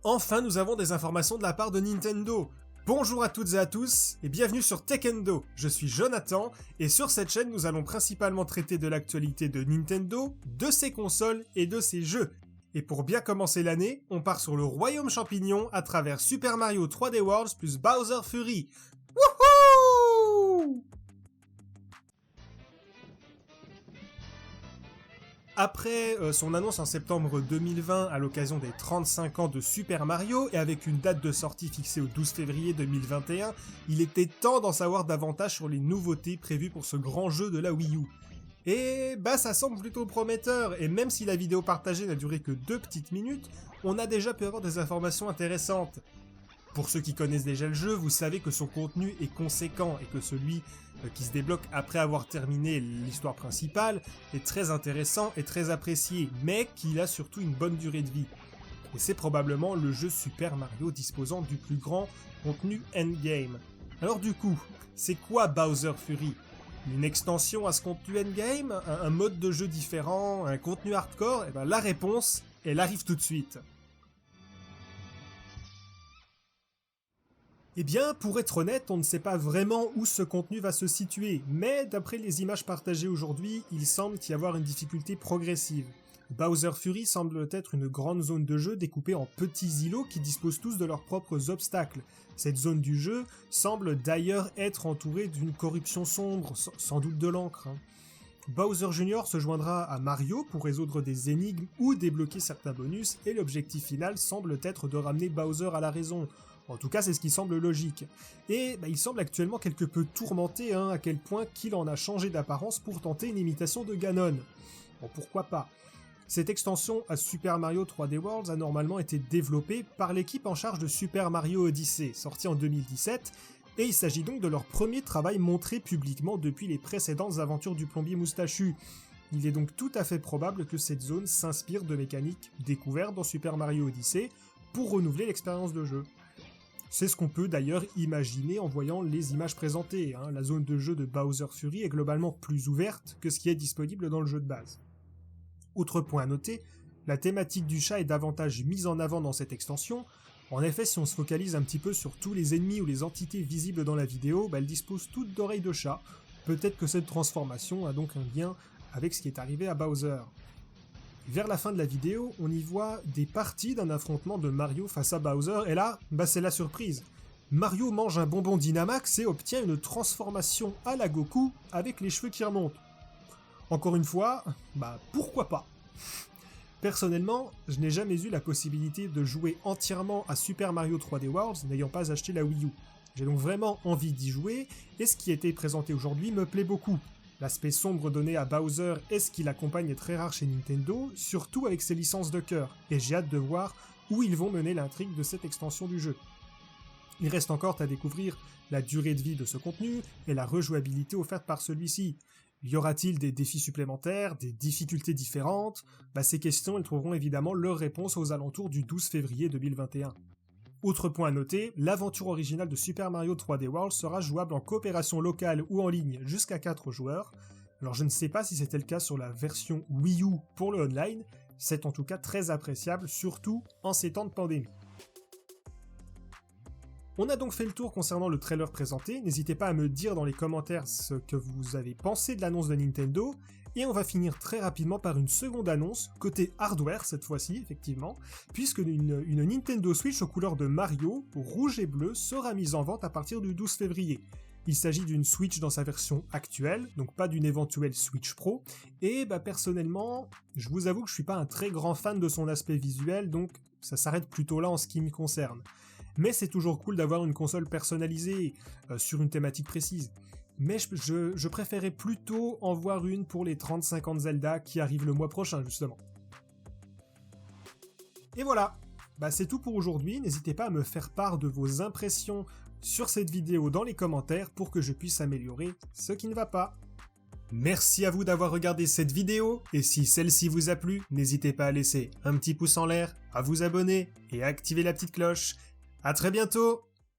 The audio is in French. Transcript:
Enfin nous avons des informations de la part de Nintendo. Bonjour à toutes et à tous, et bienvenue sur Tekendo. Je suis Jonathan, et sur cette chaîne nous allons principalement traiter de l'actualité de Nintendo, de ses consoles et de ses jeux. Et pour bien commencer l'année, on part sur le Royaume Champignon à travers Super Mario 3D World plus Bowser Fury. Wouhou! Après son annonce en septembre 2020 à l'occasion des 35 ans de Super Mario et avec une date de sortie fixée au 12 février 2021, il était temps d'en savoir davantage sur les nouveautés prévues pour ce grand jeu de la Wii U. Et ça semble plutôt prometteur, et même si la vidéo partagée n'a duré que 2 petites minutes, on a déjà pu avoir des informations intéressantes. Pour ceux qui connaissent déjà le jeu, vous savez que son contenu est conséquent et que celui qui se débloque après avoir terminé l'histoire principale est très intéressant et très apprécié, mais qu'il a surtout une bonne durée de vie. Et c'est probablement le jeu Super Mario disposant du plus grand contenu endgame. Alors du coup, c'est quoi Bowser Fury ? Une extension à ce contenu endgame ? Un mode de jeu différent ? Un contenu hardcore ? Et la réponse, elle arrive tout de suite. Eh bien, pour être honnête, on ne sait pas vraiment où ce contenu va se situer, mais d'après les images partagées aujourd'hui, il semble y avoir une difficulté progressive. Bowser Fury semble être une grande zone de jeu découpée en petits îlots qui disposent tous de leurs propres obstacles. Cette zone du jeu semble d'ailleurs être entourée d'une corruption sombre, sans doute de l'encre. Bowser Jr. se joindra à Mario pour résoudre des énigmes ou débloquer certains bonus, et l'objectif final semble être de ramener Bowser à la raison. En tout cas, c'est ce qui semble logique. Et il semble actuellement quelque peu tourmenté, à quel point qu'il en a changé d'apparence pour tenter une imitation de Ganon. Bon, pourquoi pas. Cette extension à Super Mario 3D World a normalement été développée par l'équipe en charge de Super Mario Odyssey, sorti en 2017, et il s'agit donc de leur premier travail montré publiquement depuis les précédentes aventures du plombier moustachu. Il est donc tout à fait probable que cette zone s'inspire de mécaniques découvertes dans Super Mario Odyssey pour renouveler l'expérience de jeu. C'est ce qu'on peut d'ailleurs imaginer en voyant les images présentées. La zone de jeu de Bowser Fury est globalement plus ouverte que ce qui est disponible dans le jeu de base. Autre point à noter, la thématique du chat est davantage mise en avant dans cette extension. En effet, si on se focalise un petit peu sur tous les ennemis ou les entités visibles dans la vidéo, elles disposent toutes d'oreilles de chat. Peut-être que cette transformation a donc un lien avec ce qui est arrivé à Bowser. Vers la fin de la vidéo, on y voit des parties d'un affrontement de Mario face à Bowser, et là, c'est la surprise. Mario mange un bonbon Dynamax et obtient une transformation à la Goku avec les cheveux qui remontent. Encore une fois, pourquoi pas ? Personnellement, je n'ai jamais eu la possibilité de jouer entièrement à Super Mario 3D World n'ayant pas acheté la Wii U. J'ai donc vraiment envie d'y jouer, et ce qui a été présenté aujourd'hui me plaît beaucoup. L'aspect sombre donné à Bowser et ce qui l'accompagne est très rare chez Nintendo, surtout avec ses licences de cœur, et j'ai hâte de voir où ils vont mener l'intrigue de cette extension du jeu. Il reste encore à découvrir la durée de vie de ce contenu et la rejouabilité offerte par celui-ci. Y aura-t-il des défis supplémentaires, des difficultés différentes ? Ces questions, elles trouveront évidemment leur réponse aux alentours du 12 février 2021. Autre point à noter, l'aventure originale de Super Mario 3D World sera jouable en coopération locale ou en ligne jusqu'à 4 joueurs. Alors je ne sais pas si c'était le cas sur la version Wii U pour le online, c'est en tout cas très appréciable, surtout en ces temps de pandémie. On a donc fait le tour concernant le trailer présenté, n'hésitez pas à me dire dans les commentaires ce que vous avez pensé de l'annonce de Nintendo, et on va finir très rapidement par une seconde annonce, côté hardware cette fois-ci, effectivement, puisque une Nintendo Switch aux couleurs de Mario, rouge et bleu, sera mise en vente à partir du 12 février. Il s'agit d'une Switch dans sa version actuelle, donc pas d'une éventuelle Switch Pro, et personnellement, je vous avoue que je suis pas un très grand fan de son aspect visuel, donc ça s'arrête plutôt là en ce qui me concerne. Mais c'est toujours cool d'avoir une console personnalisée, sur une thématique précise. Mais je préférais plutôt en voir une pour les 35 ans de Zelda qui arrivent le mois prochain, justement. Et voilà, c'est tout pour aujourd'hui, n'hésitez pas à me faire part de vos impressions sur cette vidéo dans les commentaires pour que je puisse améliorer ce qui ne va pas. Merci à vous d'avoir regardé cette vidéo, et si celle-ci vous a plu, n'hésitez pas à laisser un petit pouce en l'air, à vous abonner et à activer la petite cloche. À très bientôt!